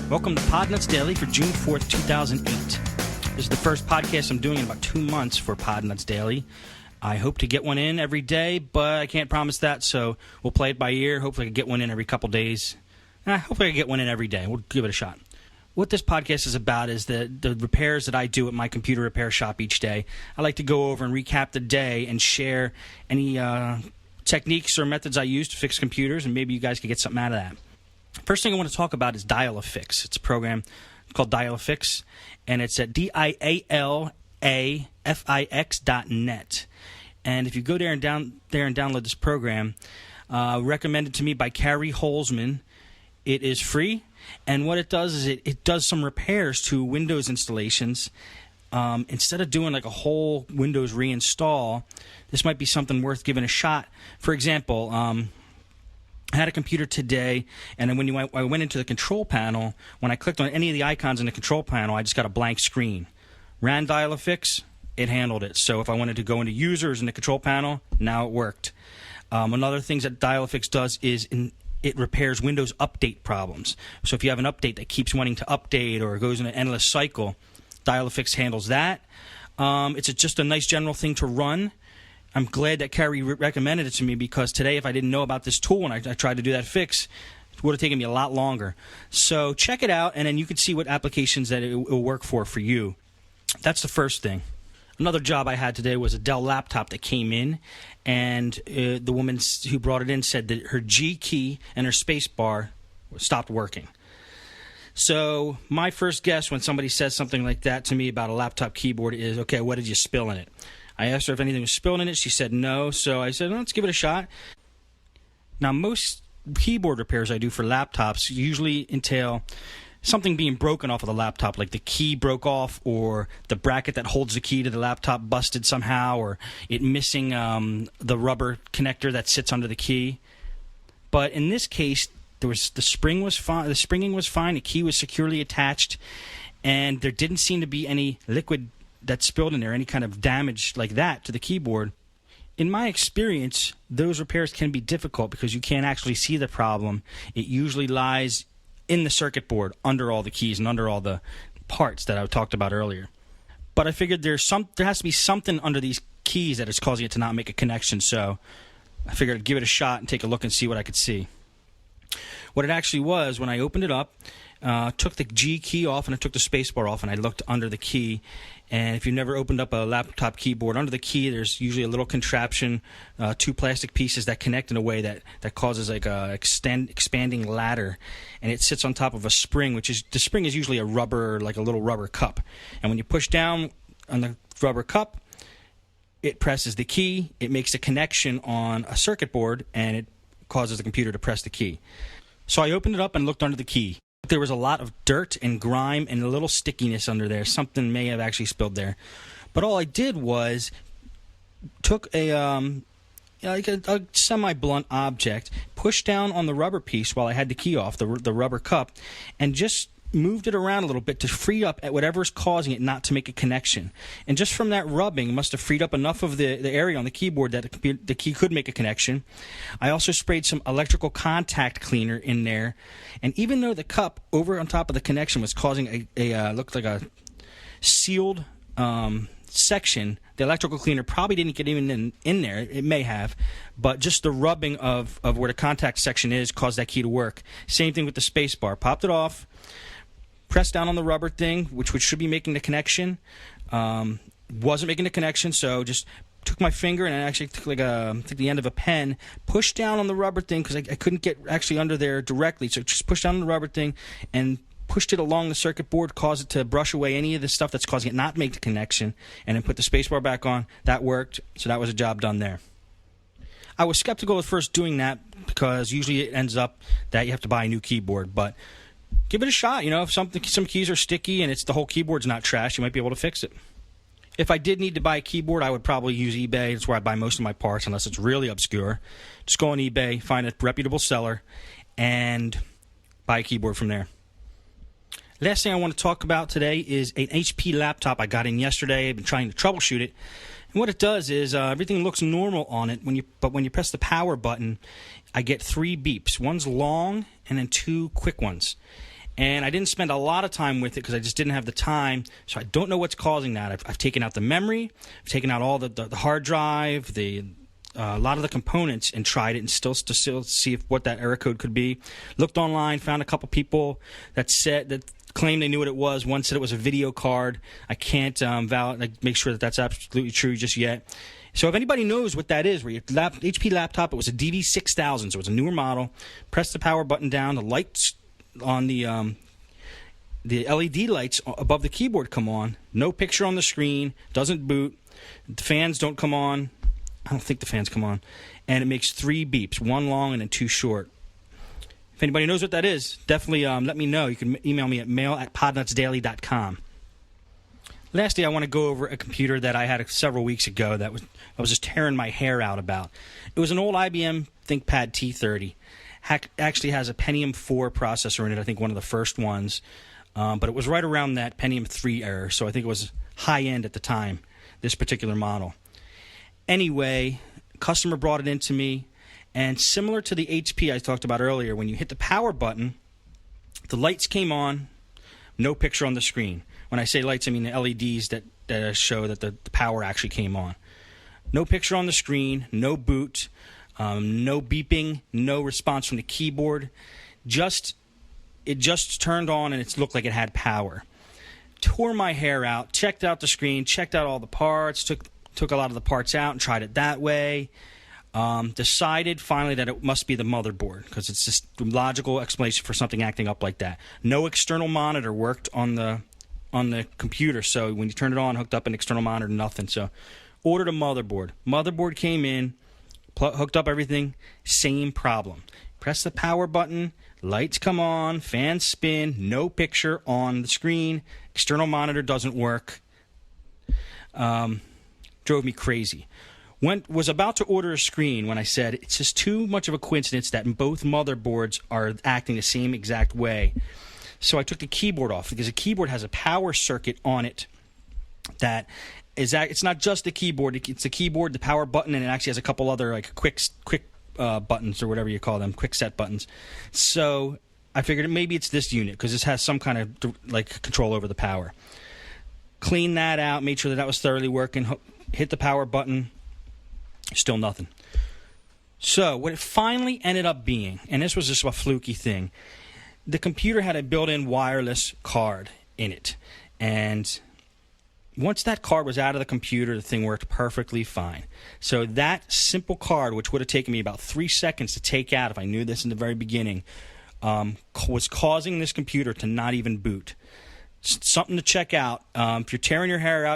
Welcome to Podnutz Daily for June 4th, 2008. This is the first podcast I'm doing in about 2 months for Podnutz Daily. I hope to get one in every day, but I can't promise that, so we'll play it by ear. Hopefully I can get one in every couple days. Hopefully I can get one in every day. We'll give it a shot. What this podcast is about is the repairs that I do at my computer repair shop each day. I like to go over and recap the day and share any techniques or methods I use to fix computers, and maybe you guys can get something out of that. First thing I want to talk about is DialAFix. It's a program called DialAFix, and it's at DialAFix.net. And if you go there and download this program, recommended to me by Carrie Holzman, it is free. And what it does is it does some repairs to Windows installations. Instead of doing like a whole Windows reinstall, this might be something worth giving a shot. For example, I had a computer today, and then when I went into the control panel, when I clicked on any of the icons in the control panel, I just got a blank screen. Ran DialAFix, it handled it. So if I wanted to go into users in the control panel, now it worked. Another thing that DialAFix does is it repairs Windows update problems. So if you have an update that keeps wanting to update or goes in an endless cycle, DialAFix handles that. It's just a nice general thing to run. I'm glad that Carrie recommended it to me, because today, if I didn't know about this tool and I tried to do that fix, it would have taken me a lot longer. So check it out, and then you can see what applications that it will work for you. That's the first thing. Another job I had today was a Dell laptop that came in, and the woman who brought it in said that her G key and her spacebar stopped working. So my first guess when somebody says something like that to me about a laptop keyboard is, okay, what did you spill in it? I asked her if anything was spilled in it. She said no, so I said, let's give it a shot. Now, most keyboard repairs I do for laptops usually entail something being broken off of the laptop, like the key broke off, or the bracket that holds the key to the laptop busted somehow, or it missing the rubber connector that sits under the key. But in this case, the springing was fine, the key was securely attached, and there didn't seem to be any liquid that spilled in there, any kind of damage like that to the keyboard. In my experience, those repairs can be difficult because you can't actually see the problem. It usually lies in the circuit board, under all the keys and under all the parts that I talked about earlier. But I figured there has to be something under these keys that is causing it to not make a connection, so I figured I'd give it a shot and take a look and see what I could see. What it actually was, when I opened it up, took the G key off and I took the spacebar off, and I looked under the key. And if you've never opened up a laptop keyboard, under the key there's usually a little contraption, two plastic pieces that connect in a way that causes like a expanding ladder, and it sits on top of a spring, the spring is usually a rubber, like a little rubber cup. And when you push down on the rubber cup, it presses the key, it makes a connection on a circuit board, and it causes the computer to press the key. So I opened it up and looked under the key. There was a lot of dirt and grime and a little stickiness under there. Something may have actually spilled there. But all I did was took a semi-blunt object, pushed down on the rubber piece while I had the key off, the rubber cup, and just moved it around a little bit to free up at whatever's causing it not to make a connection. And just from that rubbing, it must have freed up enough of the area on the keyboard that the key could make a connection. I also sprayed some electrical contact cleaner in there, and even though the cup over on top of the connection was causing looked like a sealed section, the electrical cleaner probably didn't get even in there. It may have, but just the rubbing of where the contact section is caused that key to work. Same thing with the space bar. Popped it off, pressed down on the rubber thing, which should be making the connection. Wasn't making the connection, so just took my finger and I actually took the end of a pen, pushed down on the rubber thing because I couldn't get actually under there directly. So just pushed down on the rubber thing and pushed it along the circuit board, caused it to brush away any of the stuff that's causing it not to make the connection, and then put the spacebar back on. That worked, so that was a job done there. I was skeptical at first doing that because usually it ends up that you have to buy a new keyboard, but give it a shot. You know, if some keys are sticky and the whole keyboard's not trash, you might be able to fix it. If I did need to buy a keyboard, I would probably use eBay. That's where I buy most of my parts, unless it's really obscure. Just go on eBay, find a reputable seller, and buy a keyboard from there. Last thing I want to talk about today is an HP laptop I got in yesterday. I've been trying to troubleshoot it. And what it does is everything looks normal on it, but when you press the power button, I get 3 beeps. One's long and then 2 quick ones. And I didn't spend a lot of time with it because I just didn't have the time. So I don't know what's causing that. I've taken out the memory, I've taken out all the hard drive, a lot of the components, and tried it, and still see what that error code could be. Looked online, found a couple people that claimed they knew what it was. One said it was a video card. I can't make sure that that's absolutely true just yet. So if anybody knows what that is, where your HP laptop, it was a DV6000, so it was a newer model. Press the power button down, the lights on the LED lights above the keyboard come on. No picture on the screen, doesn't boot. The fans don't come on. I don't think the fans come on. And it makes 3 beeps, 1 long and then 2 short. If anybody knows what that is, definitely let me know. You can email me at mail@podnutzdaily.com. Lastly, I want to go over a computer that I had several weeks ago I was just tearing my hair out about. It was an old IBM ThinkPad T30. Actually has a Pentium 4 processor in it, I think one of the first ones. But it was right around that Pentium 3 era, so I think it was high-end at the time, this particular model. Anyway, customer brought it in to me, and similar to the HP I talked about earlier, when you hit the power button, the lights came on, no picture on the screen. When I say lights, I mean the LEDs that show that the power actually came on. No picture on the screen, no boot, no beeping, no response from the keyboard. It just turned on and it looked like it had power. Tore my hair out, checked out the screen, checked out all the parts, took a lot of the parts out and tried it that way. Decided finally that it must be the motherboard, because it's just a logical explanation for something acting up like that. No external monitor worked on the computer, so when you turned it on, hooked up an external monitor, nothing. So ordered a motherboard. Motherboard came in, hooked up everything, same problem. Press the power button, lights come on, fans spin, no picture on the screen, external monitor doesn't work. Drove me crazy. Was about to order a screen when I said it's just too much of a coincidence that both motherboards are acting the same exact way. So I took the keyboard off, because the keyboard has a power circuit on it that it's not just the keyboard. It's the keyboard, the power button, and it actually has a couple other like quick buttons or whatever you call them, quick set buttons. So I figured maybe it's this unit, because this has some kind of like control over the power. Cleaned that out, made sure that was thoroughly working. Hit the power button, still nothing. So what it finally ended up being, and this was just a fluky thing, the computer had a built-in wireless card in it. And once that card was out of the computer, the thing worked perfectly fine. So that simple card, which would have taken me about 3 seconds to take out if I knew this in the very beginning, was causing this computer to not even boot. Something to check out. If you're tearing your hair out,